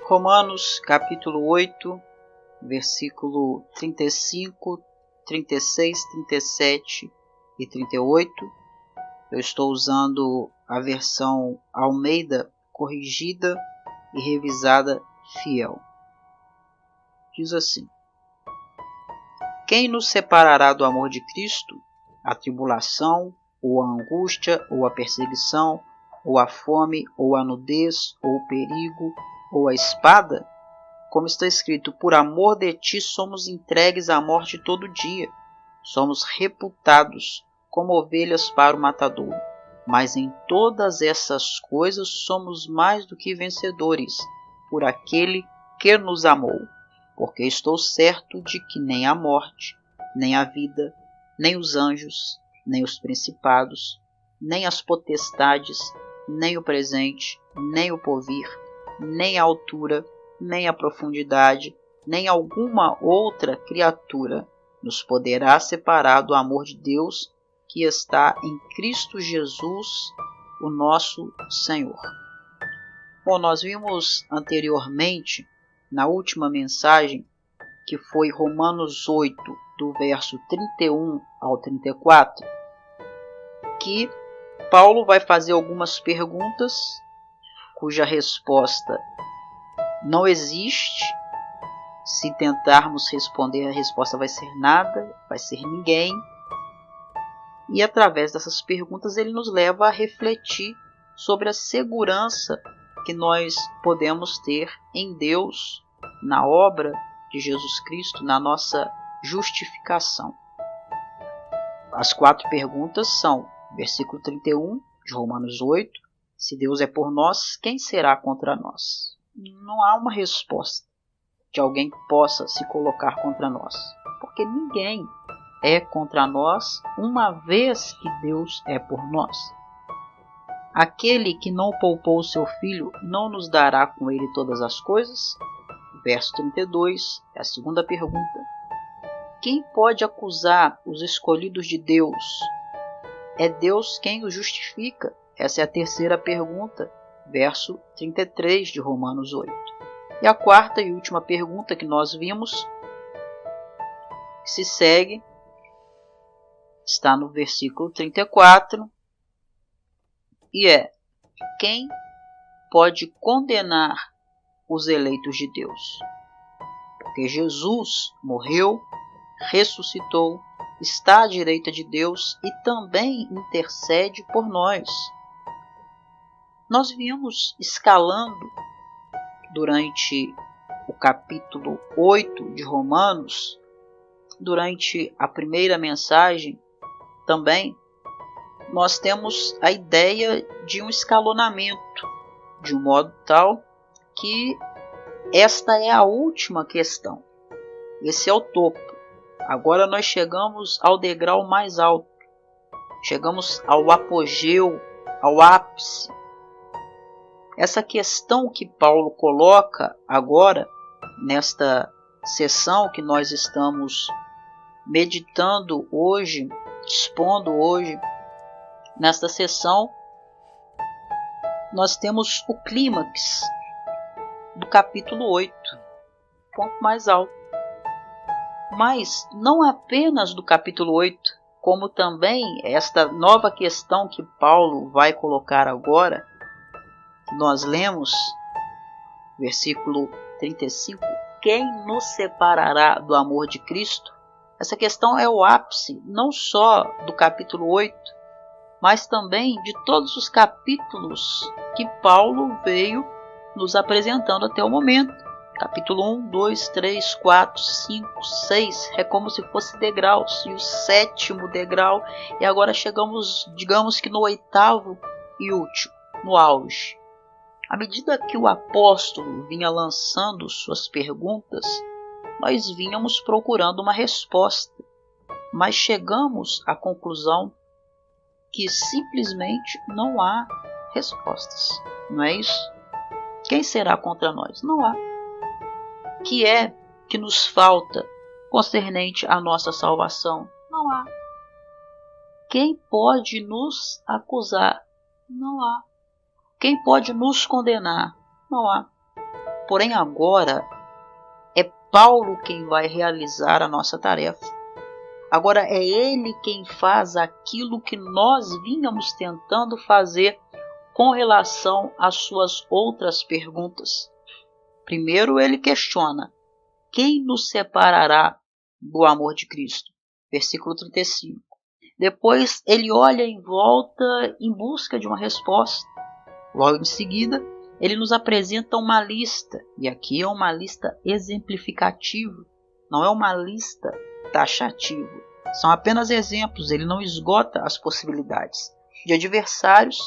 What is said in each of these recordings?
Romanos capítulo 8, versículo 35, 36, 37 e 38. Eu estou usando a versão Almeida corrigida e revisada fiel. Diz assim: Quem nos separará do amor de Cristo? A tribulação, ou a angústia, ou a perseguição, ou a fome, ou a nudez, ou o perigo, ou a espada? Como está escrito, por amor de ti somos entregues à morte todo dia. Somos reputados como ovelhas para o matadouro. Mas em todas essas coisas somos mais do que vencedores, por aquele que nos amou. Porque estou certo de que nem a morte, nem a vida, nem os anjos, nem os principados, nem as potestades, nem o presente, nem o porvir, nem a altura, nem a profundidade, nem alguma outra criatura nos poderá separar do amor de Deus que está em Cristo Jesus, o nosso Senhor. Bom, nós vimos anteriormente, na última mensagem, que foi Romanos 8, do verso 31 ao 34, que Paulo vai fazer algumas perguntas cuja resposta não existe. Se tentarmos responder, a resposta vai ser nada, vai ser ninguém. E através dessas perguntas ele nos leva a refletir sobre a segurança que nós podemos ter em Deus, na obra de Jesus Cristo, na nossa justificação. As 4 perguntas são: versículo 31 de Romanos 8, se Deus é por nós, quem será contra nós? Não há uma resposta de alguém que possa se colocar contra nós, porque ninguém é contra nós, uma vez que Deus é por nós. Aquele que não poupou o seu filho, não nos dará com ele todas as coisas? Verso 32 é a segunda pergunta. Quem pode acusar os escolhidos de Deus? É Deus quem os justifica. Essa é a terceira pergunta, verso 33 de Romanos 8. E a quarta e última pergunta que nós vimos, que se segue, está no versículo 34, e é: quem pode condenar os eleitos de Deus? Porque Jesus morreu, ressuscitou, está à direita de Deus e também intercede por nós. Nós viemos escalando durante o capítulo 8 de Romanos, durante a primeira mensagem também, nós temos a ideia de um escalonamento, de um modo tal que esta é a última questão. Esse é o topo. Agora nós chegamos ao degrau mais alto. Chegamos ao apogeu, ao ápice. Essa questão que Paulo coloca agora, nesta sessão que nós estamos meditando hoje, expondo hoje, nesta sessão, nós temos o clímax do capítulo 8, ponto mais alto. Mas não apenas do capítulo 8, como também esta nova questão que Paulo vai colocar agora, que nós lemos, versículo 35, quem nos separará do amor de Cristo? Essa questão é o ápice, não só do capítulo 8, mas também de todos os capítulos que Paulo veio nos apresentando até o momento. Capítulo 1, 2, 3, 4, 5, 6, é como se fosse degraus, e o 7º degrau, e agora chegamos, digamos que no 8º e último, no auge. À medida que o apóstolo vinha lançando suas perguntas, nós vínhamos procurando uma resposta, mas chegamos à conclusão que simplesmente não há respostas. Não é isso? Quem será contra nós? Não há. Que é que nos falta concernente à nossa salvação? Não há. Quem pode nos acusar? Não há. Quem pode nos condenar? Não há. Porém, agora é Paulo quem vai realizar a nossa tarefa. Agora é ele quem faz aquilo que nós vínhamos tentando fazer com relação às suas outras perguntas. Primeiro ele questiona: quem nos separará do amor de Cristo? Versículo 35. Depois ele olha em volta em busca de uma resposta. Logo em seguida, ele nos apresenta uma lista, e aqui é uma lista exemplificativa, não é uma lista taxativa. São apenas exemplos, ele não esgota as possibilidades de adversários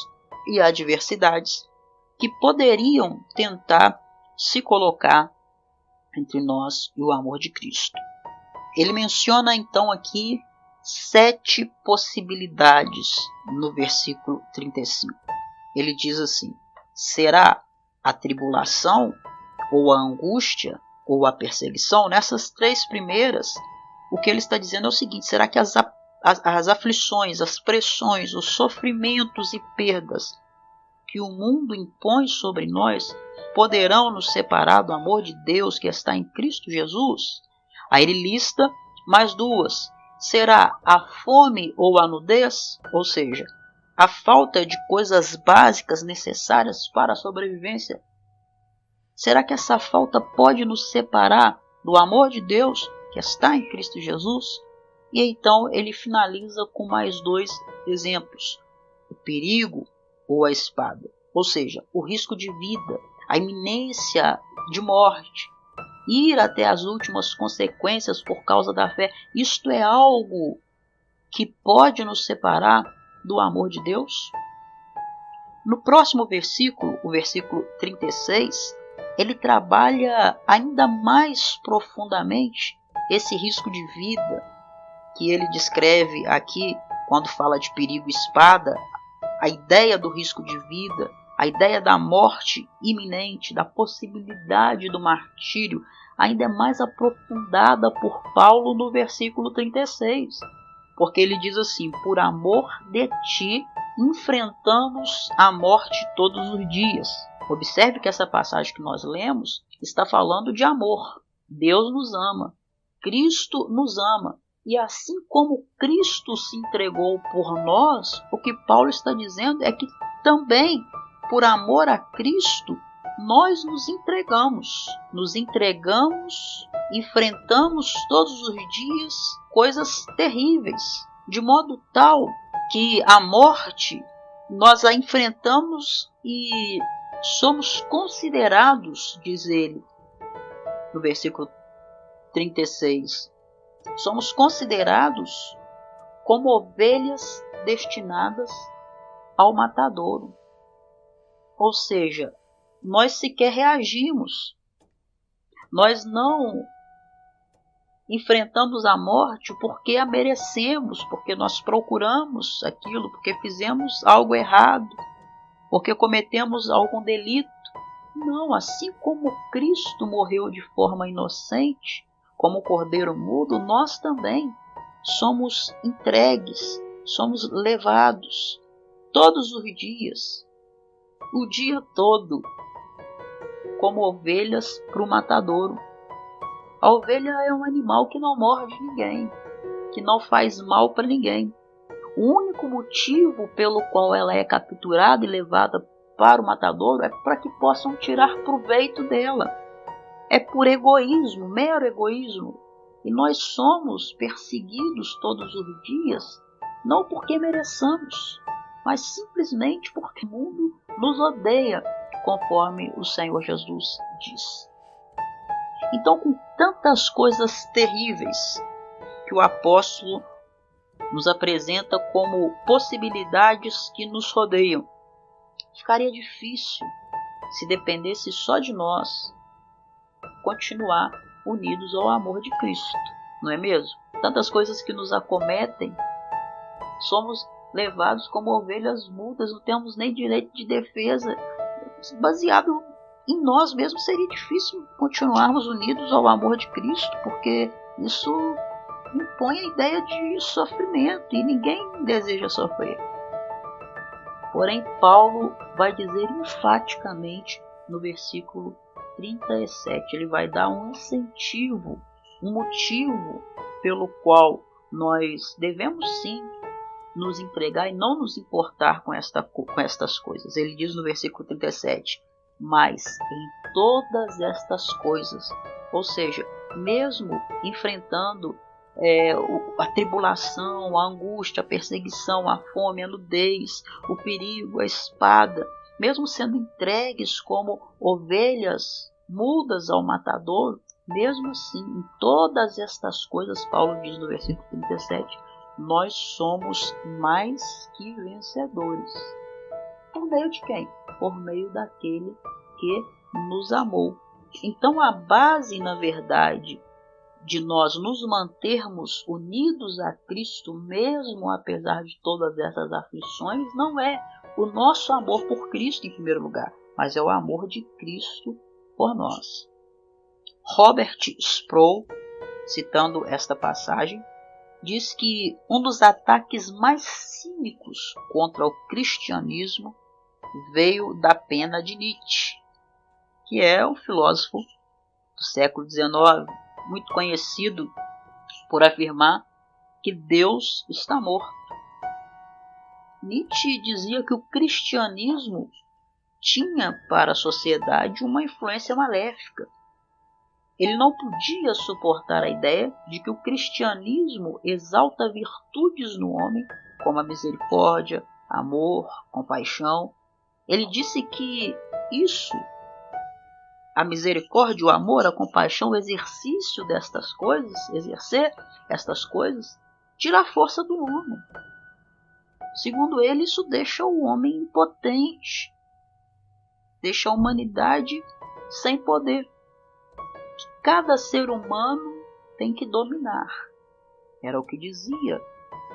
e adversidades que poderiam tentar se colocar entre nós e o amor de Cristo. Ele menciona então aqui 7 possibilidades no versículo 35. Ele diz assim: será a tribulação, ou a angústia, ou a perseguição? Nessas 3 primeiras, o que ele está dizendo é o seguinte: será que as aflições, as pressões, os sofrimentos e perdas que o mundo impõe sobre nós poderão nos separar do amor de Deus que está em Cristo Jesus? Aí ele lista mais 2. Será a fome ou a nudez? Ou seja, a falta de coisas básicas necessárias para a sobrevivência? Será que essa falta pode nos separar do amor de Deus que está em Cristo Jesus? E então ele finaliza com mais 2 exemplos: o perigo ou a espada, ou seja, o risco de vida, a iminência de morte, ir até as últimas consequências por causa da fé. Isto é algo que pode nos separar do amor de Deus? No próximo versículo, o versículo 36, ele trabalha ainda mais profundamente esse risco de vida que ele descreve aqui quando fala de perigo e espada. A ideia do risco de vida, a ideia da morte iminente, da possibilidade do martírio, ainda é mais aprofundada por Paulo no versículo 36. Porque ele diz assim: por amor de ti enfrentamos a morte todos os dias. Observe que essa passagem que nós lemos está falando de amor. Deus nos ama, Cristo nos ama. E assim como Cristo se entregou por nós, o que Paulo está dizendo é que também, por amor a Cristo, nós nos entregamos. Nos entregamos, enfrentamos todos os dias coisas terríveis, de modo tal que a morte nós a enfrentamos e somos considerados, diz ele, no versículo 36, somos considerados como ovelhas destinadas ao matadouro. Ou seja, nós sequer reagimos. Nós não enfrentamos a morte porque a merecemos, porque nós procuramos aquilo, porque fizemos algo errado, porque cometemos algum delito. Não, assim como Cristo morreu de forma inocente, como cordeiro mudo, nós também somos entregues, somos levados todos os dias, o dia todo, como ovelhas para o matadouro. A ovelha é um animal que não morde ninguém, que não faz mal para ninguém. O único motivo pelo qual ela é capturada e levada para o matadouro é para que possam tirar proveito dela. É por egoísmo, mero egoísmo. E nós somos perseguidos todos os dias, não porque mereçamos, mas simplesmente porque o mundo nos odeia, conforme o Senhor Jesus diz. Então, com tantas coisas terríveis que o apóstolo nos apresenta como possibilidades que nos rodeiam, ficaria difícil, se dependesse só de nós, continuar unidos ao amor de Cristo, não é mesmo? Tantas coisas que nos acometem, somos levados como ovelhas mudas, não temos nem direito de defesa. Baseado em nós mesmos, seria difícil continuarmos unidos ao amor de Cristo, porque isso impõe a ideia de sofrimento e ninguém deseja sofrer. Porém, Paulo vai dizer enfaticamente no versículo 37. Ele vai dar um incentivo, um motivo pelo qual nós devemos sim nos entregar e não nos importar com estas coisas. Ele diz no versículo 37, mas em todas estas coisas, ou seja, mesmo enfrentando a tribulação, a angústia, a perseguição, a fome, a nudez, o perigo, a espada, mesmo sendo entregues como ovelhas mudas ao matador, mesmo assim, em todas estas coisas, Paulo diz no versículo 37, nós somos mais que vencedores. Por meio de quem? Por meio daquele que nos amou. Então a base, na verdade, de nós nos mantermos unidos a Cristo, mesmo apesar de todas essas aflições, não é o nosso amor por Cristo em primeiro lugar, mas é o amor de Cristo por nós. Robert Sproul, citando esta passagem, diz que um dos ataques mais cínicos contra o cristianismo veio da pena de Nietzsche, que é um filósofo do século XIX, muito conhecido por afirmar que Deus está morto. Nietzsche dizia que o cristianismo tinha para a sociedade uma influência maléfica. Ele não podia suportar a ideia de que o cristianismo exalta virtudes no homem, como a misericórdia, amor, compaixão. Ele disse que isso, a misericórdia, o amor, a compaixão, o exercício destas coisas, exercer estas coisas, tira a força do homem. Segundo ele, isso deixa o homem impotente, deixa a humanidade sem poder. Cada ser humano tem que dominar. Era o que dizia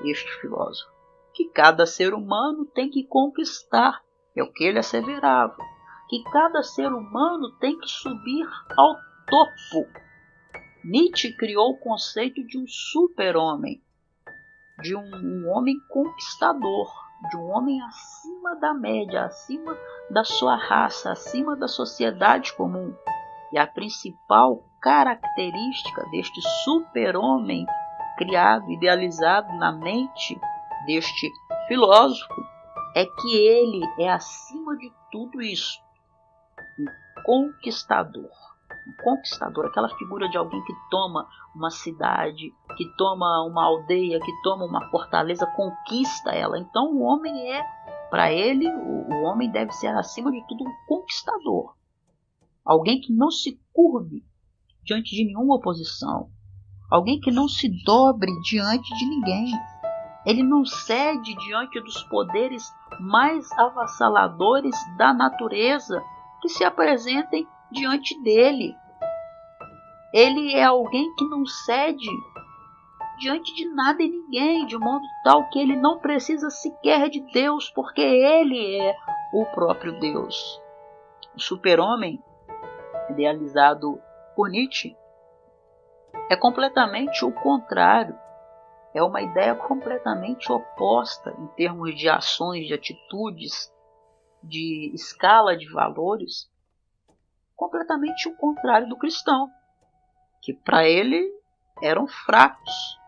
este filósofo. Que cada ser humano tem que conquistar. É o que ele asseverava. Que cada ser humano tem que subir ao topo. Nietzsche criou o conceito de um super-homem. De um homem conquistador. De um homem acima da média, acima da sua raça, acima da sociedade comum. E a principal característica deste super-homem criado, idealizado na mente deste filósofo é que ele é, acima de tudo isso, um conquistador. Um conquistador, aquela figura de alguém que toma uma cidade, que toma uma aldeia, que toma uma fortaleza, conquista ela. Então o homem é, para ele, o homem deve ser, acima de tudo, um conquistador. Alguém que não se curve diante de nenhuma oposição. Alguém que não se dobre diante de ninguém. Ele não cede diante dos poderes mais avassaladores da natureza que se apresentem diante dele. Ele é alguém que não cede diante de nada e ninguém, de modo tal que ele não precisa sequer de Deus, porque ele é o próprio Deus. O super-homem, idealizado por Nietzsche, é completamente o contrário. É uma ideia completamente oposta em termos de ações, de atitudes, de escala de valores, completamente o contrário do cristão, que para ele eram fracos,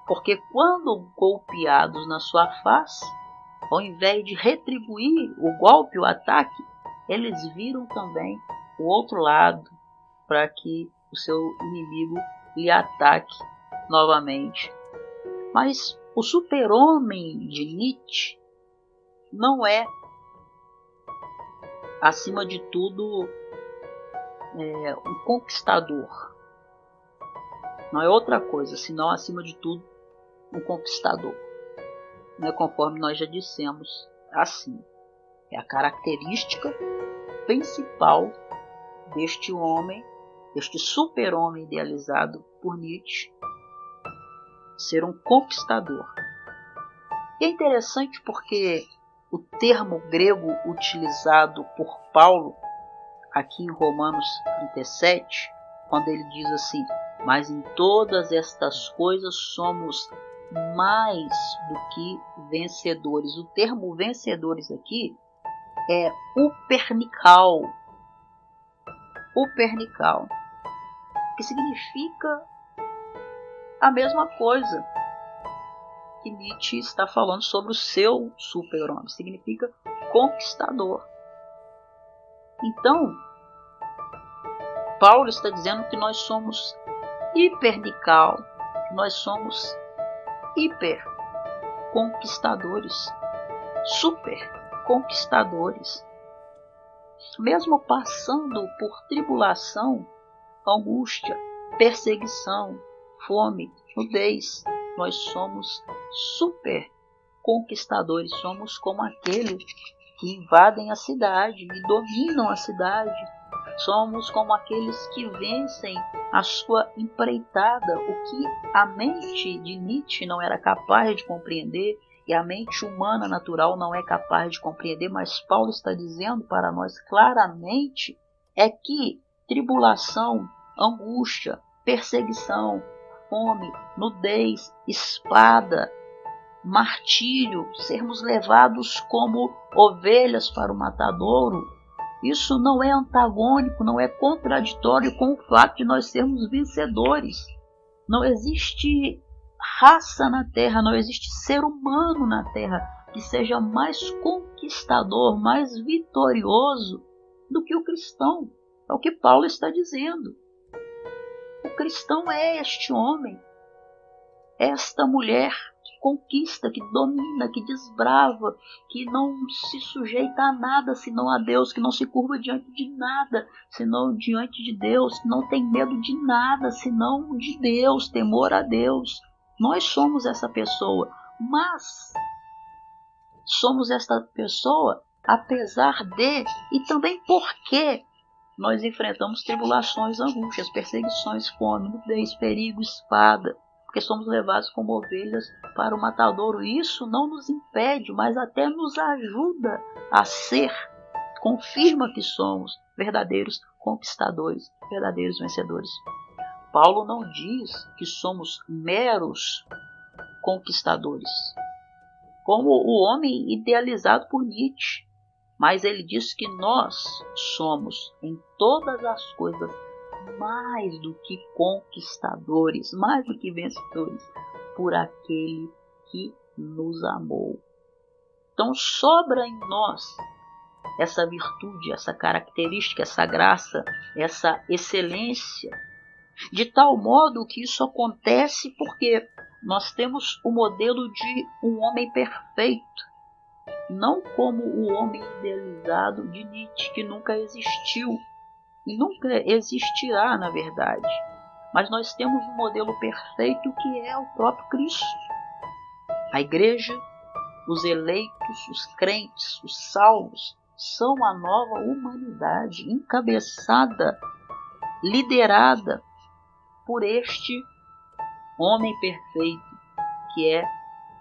porque quando golpeados na sua face, ao invés de retribuir o golpe, o ataque, eles viram também o outro lado para que o seu inimigo lhe ataque novamente. Mas o super-homem de Nietzsche não é, acima de tudo, um conquistador. Não é outra coisa, senão, acima de tudo, um conquistador. Não é, conforme nós já dissemos, assim. É a característica principal deste homem, deste super-homem idealizado por Nietzsche, ser um conquistador. E é interessante porque o termo grego utilizado por Paulo aqui em Romanos 37, quando ele diz assim, mas em todas estas coisas somos mais do que vencedores. O termo vencedores aqui é upernical. upernical, que significa a mesma coisa que Nietzsche está falando sobre o seu super-homem, significa conquistador. Então, Paulo está dizendo que nós somos hipernical, que nós somos hiper conquistadores, super conquistadores. Mesmo passando por tribulação, angústia, perseguição, fome, nudez, nós somos super conquistadores, somos como aqueles que invadem a cidade e dominam a cidade, somos como aqueles que vencem a sua empreitada, o que a mente de Nietzsche não era capaz de compreender e a mente humana natural não é capaz de compreender, mas Paulo está dizendo para nós claramente é que tribulação, angústia, perseguição, fome, nudez, espada, martírio, sermos levados como ovelhas para o matadouro, isso não é antagônico, não é contraditório com o fato de nós sermos vencedores. Não existe raça na Terra, não existe ser humano na Terra que seja mais conquistador, mais vitorioso do que o cristão. É o que Paulo está dizendo. O cristão é este homem, esta mulher que conquista, que domina, que desbrava, que não se sujeita a nada senão a Deus, que não se curva diante de nada senão diante de Deus, que não tem medo de nada senão de Deus, temor a Deus. Nós somos essa pessoa, mas somos essa pessoa apesar de e também porque nós enfrentamos tribulações, angústias, perseguições, fome, nudez, perigo, espada, porque somos levados como ovelhas para o matadouro. Isso não nos impede, mas até nos ajuda a ser, confirma que somos verdadeiros conquistadores, verdadeiros vencedores. Paulo não diz que somos meros conquistadores, como o homem idealizado por Nietzsche, mas ele diz que nós somos em todas as coisas mais do que conquistadores, mais do que vencedores, por aquele que nos amou. Então sobra em nós essa virtude, essa característica, essa graça, essa excelência, de tal modo que isso acontece porque nós temos o modelo de um homem perfeito, não como o homem idealizado de Nietzsche, que nunca existiu e nunca existirá, na verdade. Mas nós temos um modelo perfeito que é o próprio Cristo. A igreja, os eleitos, os crentes, os salvos, são a nova humanidade, encabeçada, liderada por este homem perfeito, que é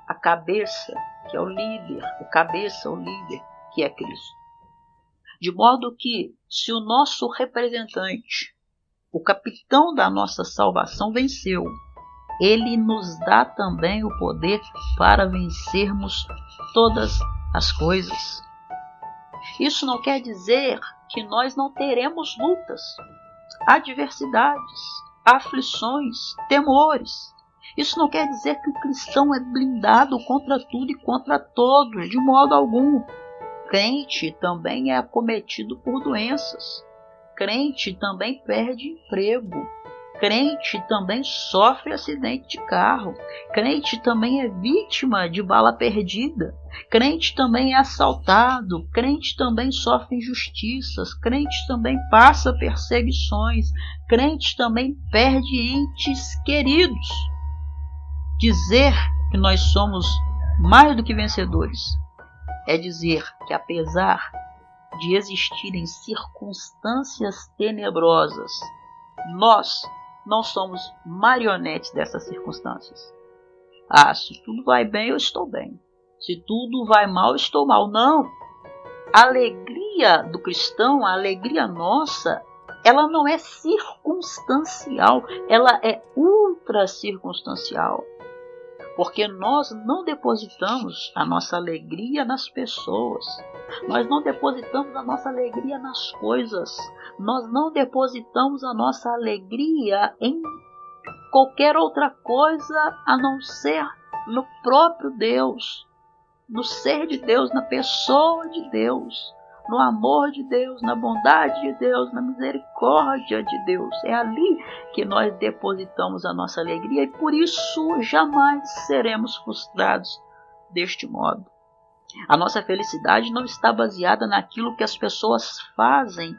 a cabeça, que é o líder, o cabeça, o líder, que é Cristo. De modo que, se o nosso representante, o capitão da nossa salvação, venceu, ele nos dá também o poder para vencermos todas as coisas. Isso não quer dizer que nós não teremos lutas, adversidades, aflições, temores. Isso não quer dizer que o cristão é blindado contra tudo e contra todos, de modo algum. Crente também é acometido por doenças. Crente também perde emprego. Crente também sofre acidente de carro. Crente também é vítima de bala perdida. Crente também é assaltado. Crente também sofre injustiças. Crente também passa perseguições. Crente também perde entes queridos. Dizer que nós somos mais do que vencedores é dizer que, apesar de existirem circunstâncias tenebrosas, nós não somos marionetes dessas circunstâncias. Se tudo vai bem, eu estou bem. Se tudo vai mal, eu estou mal. Não. A alegria do cristão, a alegria nossa, ela não é circunstancial, ela é ultra circunstancial. Porque nós não depositamos a nossa alegria nas pessoas. Nós não depositamos a nossa alegria nas coisas. Nós não depositamos a nossa alegria em qualquer outra coisa a não ser no próprio Deus, no ser de Deus, na pessoa de Deus, no amor de Deus, na bondade de Deus, na misericórdia de Deus. É ali que nós depositamos a nossa alegria e por isso jamais seremos frustrados deste modo. A nossa felicidade não está baseada naquilo que as pessoas fazem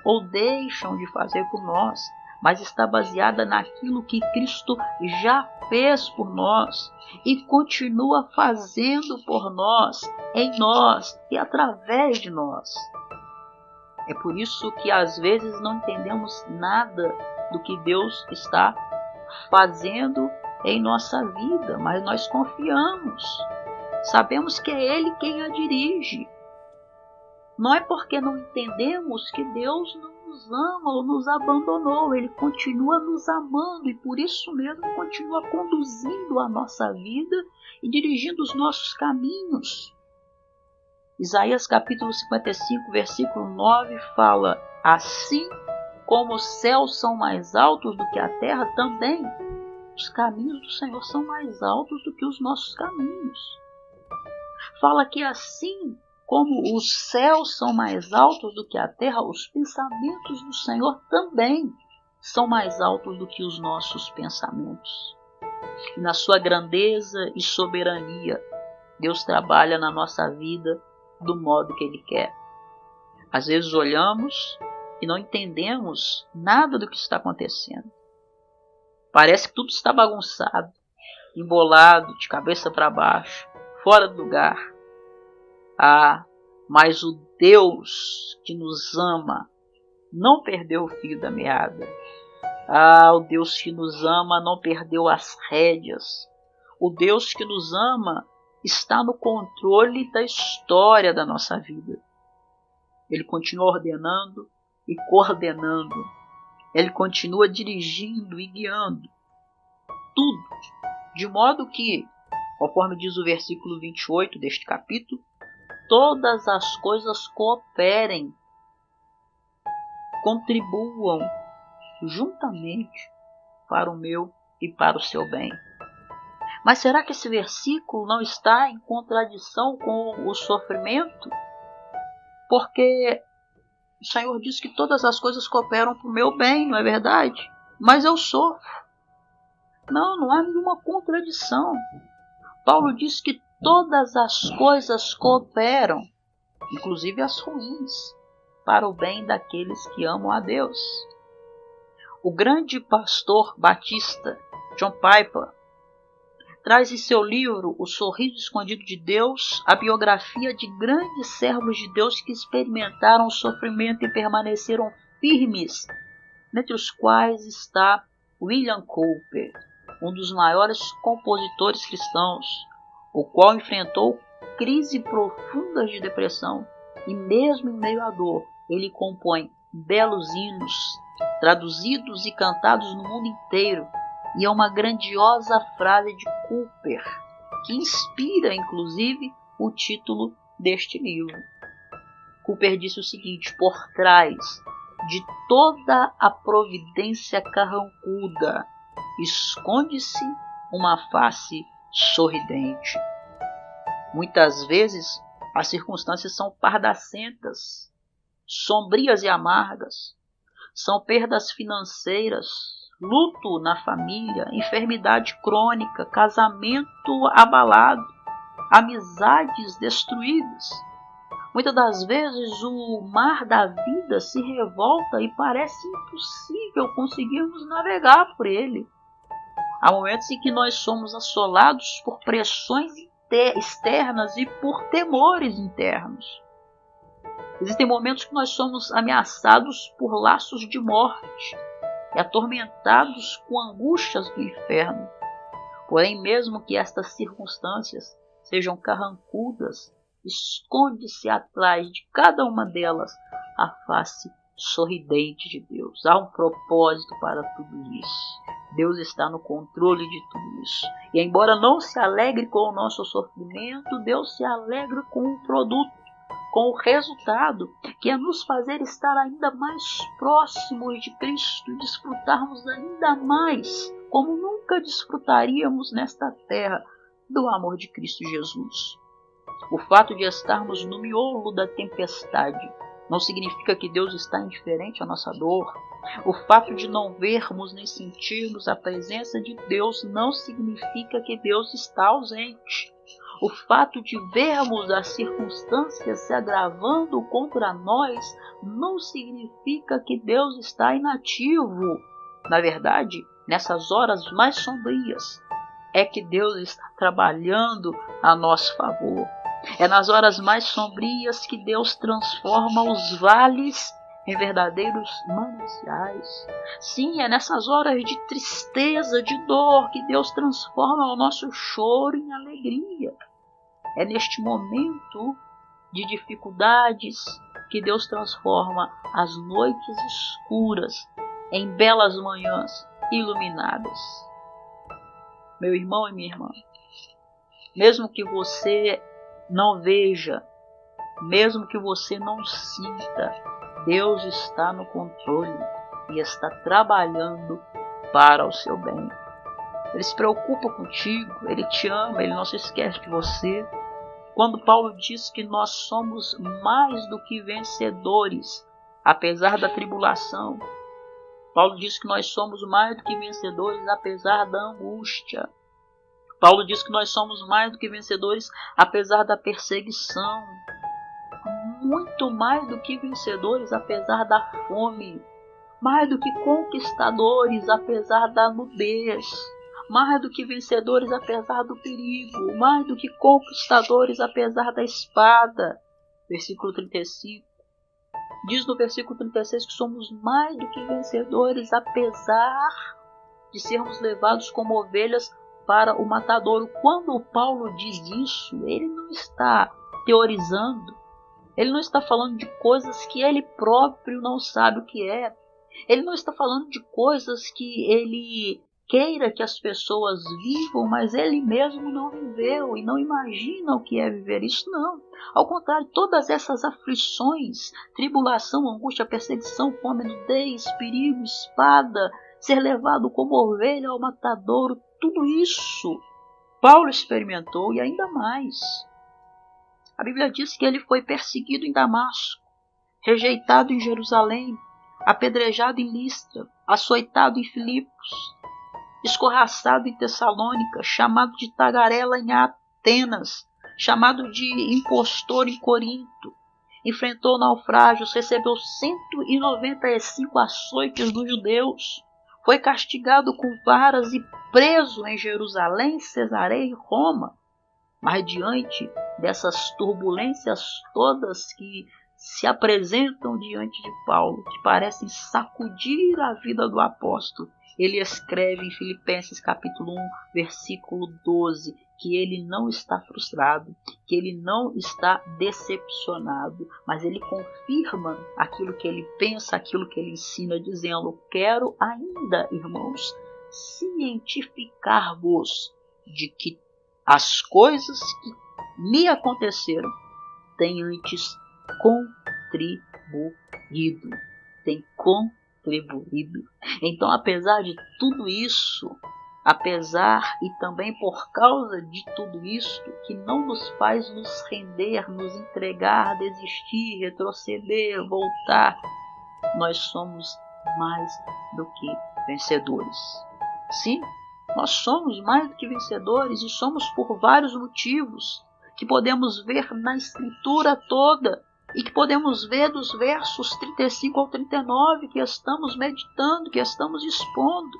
ou deixam de fazer por nós, mas está baseada naquilo que Cristo já fez por nós e continua fazendo por nós, em nós e através de nós. É por isso que às vezes não entendemos nada do que Deus está fazendo em nossa vida, mas nós confiamos. Sabemos que é Ele quem a dirige. Não é porque não entendemos que Deus não nos ama ou nos abandonou. Ele continua nos amando e por isso mesmo continua conduzindo a nossa vida e dirigindo os nossos caminhos. Isaías capítulo 55, versículo 9 fala: assim como os céus são mais altos do que a terra, também os caminhos do Senhor são mais altos do que os nossos caminhos. Fala que assim como os céus são mais altos do que a terra, os pensamentos do Senhor também são mais altos do que os nossos pensamentos. E na sua grandeza e soberania, Deus trabalha na nossa vida do modo que Ele quer. Às vezes olhamos e não entendemos nada do que está acontecendo. Parece que tudo está bagunçado, embolado, de cabeça para baixo, fora do lugar. Mas o Deus que nos ama não perdeu o fio da meada. O Deus que nos ama não perdeu as rédeas. O Deus que nos ama está no controle da história da nossa vida. Ele continua ordenando e coordenando. Ele continua dirigindo e guiando tudo, de modo que, conforme diz o versículo 28 deste capítulo, todas as coisas cooperem, contribuam juntamente para o meu e para o seu bem. Mas será que esse versículo não está em contradição com o sofrimento? Porque o Senhor diz que todas as coisas cooperam para o meu bem, não é verdade? Mas eu sofro. Não há nenhuma contradição. Paulo diz que todas as coisas cooperam, inclusive as ruins, para o bem daqueles que amam a Deus. O grande pastor batista, John Piper, traz em seu livro O Sorriso Escondido de Deus a biografia de grandes servos de Deus que experimentaram o sofrimento e permaneceram firmes, dentre os quais está William Cowper, um dos maiores compositores cristãos, o qual enfrentou crises profundas de depressão e mesmo em meio à dor, ele compõe belos hinos, traduzidos e cantados no mundo inteiro, e é uma grandiosa frase de Cowper, que inspira inclusive o título deste livro. Cowper disse o seguinte: por trás de toda a providência carrancuda esconde-se uma face sorridente. Muitas vezes as circunstâncias são pardacentas, sombrias e amargas. São perdas financeiras, luto na família, enfermidade crônica, casamento abalado, amizades destruídas. Muitas das vezes o mar da vida se revolta e parece impossível conseguirmos navegar por ele. Há momentos em que nós somos assolados por pressões externas e por temores internos. Existem momentos que nós somos ameaçados por laços de morte e atormentados com angústias do inferno. Porém, mesmo que estas circunstâncias sejam carrancudas, esconde-se atrás de cada uma delas a face sorridente de Deus. Há um propósito para tudo isso. Deus está no controle de tudo isso. E embora não se alegre com o nosso sofrimento, Deus se alegra com o produto, com o resultado, que é nos fazer estar ainda mais próximos de Cristo e desfrutarmos ainda mais, como nunca desfrutaríamos nesta terra, do amor de Cristo Jesus. O fato de estarmos no miolo da tempestade não significa que Deus está indiferente à nossa dor. O fato de não vermos nem sentirmos a presença de Deus não significa que Deus está ausente. O fato de vermos as circunstâncias se agravando contra nós não significa que Deus está inativo. Na verdade, nessas horas mais sombrias, é que Deus está trabalhando a nosso favor. É nas horas mais sombrias que Deus transforma os vales em verdadeiros mananciais. Sim, é nessas horas de tristeza, de dor, que Deus transforma o nosso choro em alegria. É neste momento de dificuldades que Deus transforma as noites escuras em belas manhãs iluminadas. Meu irmão e minha irmã, mesmo que você não veja, mesmo que você não sinta, Deus está no controle e está trabalhando para o seu bem. Ele se preocupa contigo, Ele te ama, Ele não se esquece de você. Quando Paulo diz que nós somos mais do que vencedores, apesar da tribulação, Paulo diz que nós somos mais do que vencedores, apesar da angústia. Paulo diz que nós somos mais do que vencedores, apesar da perseguição. Muito mais do que vencedores, apesar da fome. Mais do que conquistadores, apesar da nudez. Mais do que vencedores, apesar do perigo. Mais do que conquistadores, apesar da espada. Versículo 35. Diz no versículo 36 que somos mais do que vencedores, apesar de sermos levados como ovelhas para o matadouro. Quando Paulo diz isso, ele não está teorizando, ele não está falando de coisas que ele próprio não sabe o que é, ele não está falando de coisas que ele queira que as pessoas vivam, mas ele mesmo não viveu e não imagina o que é viver isso, não. Ao contrário, todas essas aflições, tribulação, angústia, perseguição, fome, nudez, perigo, espada, ser levado como ovelha ao matadouro, tudo isso Paulo experimentou e ainda mais. A Bíblia diz que ele foi perseguido em Damasco, rejeitado em Jerusalém, apedrejado em Listra, açoitado em Filipos, escorraçado em Tessalônica, chamado de tagarela em Atenas, chamado de impostor em Corinto. Enfrentou naufrágios, recebeu 195 açoites dos judeus, foi castigado com varas e preso em Jerusalém, Cesareia e Roma. Mas diante dessas turbulências todas que se apresentam diante de Paulo, que parecem sacudir a vida do apóstolo, ele escreve em Filipenses capítulo 1, versículo 12, que ele não está frustrado, que ele não está decepcionado, mas ele confirma aquilo que ele pensa, aquilo que ele ensina, dizendo: quero ainda, irmãos, cientificar-vos de que as coisas que me aconteceram têm antes contribuído. Então, apesar de tudo isso, apesar e também por causa de tudo isso, que não nos faz nos render, nos entregar, desistir, retroceder, voltar, nós somos mais do que vencedores. Sim, nós somos mais do que vencedores e somos por vários motivos que podemos ver na Escritura toda e que podemos ver dos versos 35 ao 39 que estamos meditando, que estamos expondo.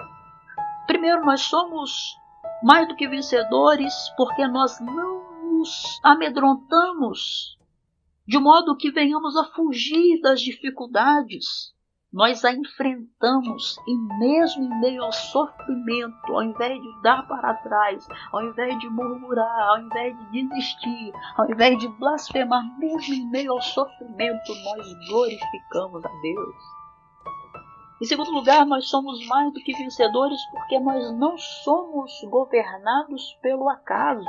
Primeiro, nós somos mais do que vencedores porque nós não nos amedrontamos de modo que venhamos a fugir das dificuldades. Nós a enfrentamos e mesmo em meio ao sofrimento, ao invés de dar para trás, ao invés de murmurar, ao invés de desistir, ao invés de blasfemar, mesmo em meio ao sofrimento, nós glorificamos a Deus. Em segundo lugar, nós somos mais do que vencedores porque nós não somos governados pelo acaso.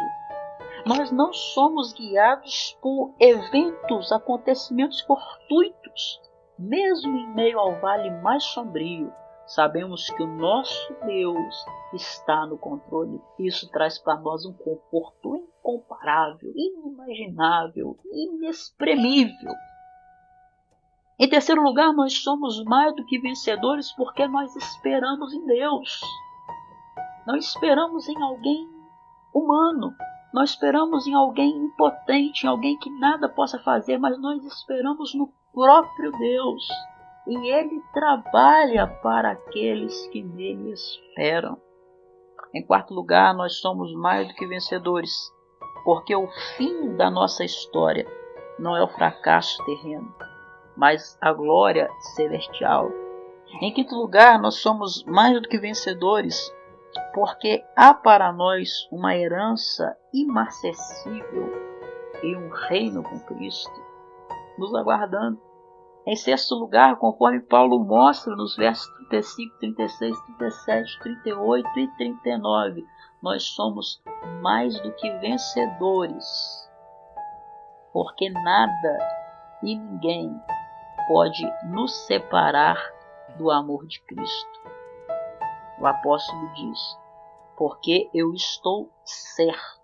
Nós não somos guiados por eventos, acontecimentos fortuitos. Mesmo em meio ao vale mais sombrio, sabemos que o nosso Deus está no controle. Isso traz para nós um conforto incomparável, inimaginável, inexprimível. Em terceiro lugar, nós somos mais do que vencedores porque nós esperamos em Deus. Nós esperamos em alguém humano. Nós esperamos em alguém impotente, em alguém que nada possa fazer, mas nós esperamos no próprio Deus. E Ele trabalha para aqueles que nele esperam. Em quarto lugar, nós somos mais do que vencedores, porque o fim da nossa história não é o fracasso terreno, mas a glória celestial. Em quinto lugar, nós somos mais do que vencedores, porque há para nós uma herança imarcessível e um reino com Cristo nos aguardando. Em sexto lugar, conforme Paulo mostra nos versos 35, 36, 37, 38 e 39, nós somos mais do que vencedores, porque nada e ninguém pode nos separar do amor de Cristo. O apóstolo diz: porque eu estou certo,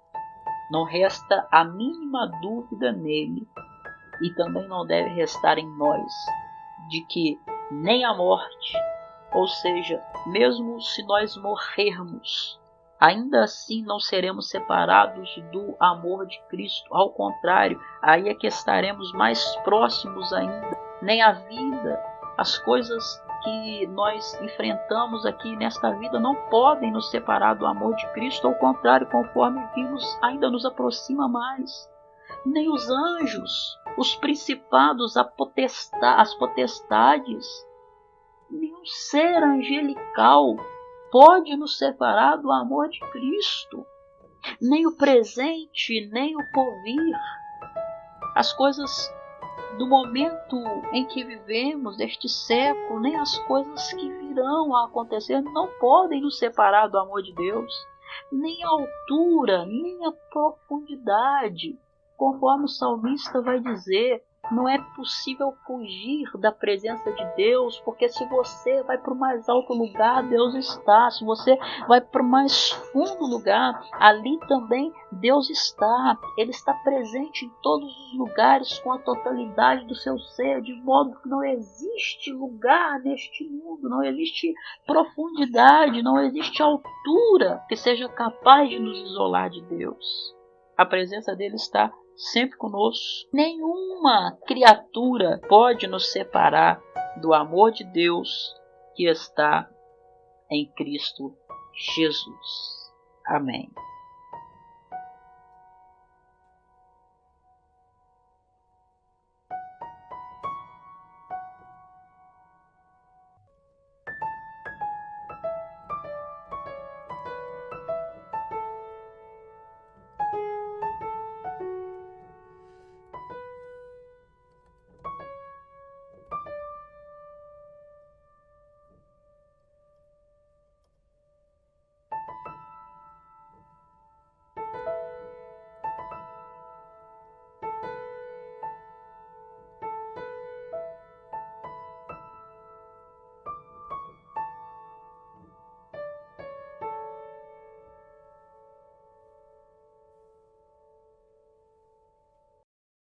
não resta a mínima dúvida nele, e também não deve restar em nós, de que nem a morte, ou seja, mesmo se nós morrermos, ainda assim não seremos separados do amor de Cristo. Ao contrário, aí é que estaremos mais próximos ainda. Nem a vida, as coisas que nós enfrentamos aqui nesta vida não podem nos separar do amor de Cristo. Ao contrário, conforme vimos, ainda nos aproxima mais. Nem os anjos, os principados, as potestades, nenhum ser angelical pode nos separar do amor de Cristo. Nem o presente, nem o porvir. As coisas do momento em que vivemos, deste século, nem as coisas que virão a acontecer não podem nos separar do amor de Deus. Nem a altura, nem a profundidade. Conforme o salmista vai dizer, não é possível fugir da presença de Deus, porque se você vai para o mais alto lugar, Deus está. Se você vai para o mais fundo lugar, ali também Deus está. Ele está presente em todos os lugares com a totalidade do seu ser, de modo que não existe lugar neste mundo, não existe profundidade, não existe altura que seja capaz de nos isolar de Deus. A presença dele está sempre conosco. Nenhuma criatura pode nos separar do amor de Deus que está em Cristo Jesus. Amém.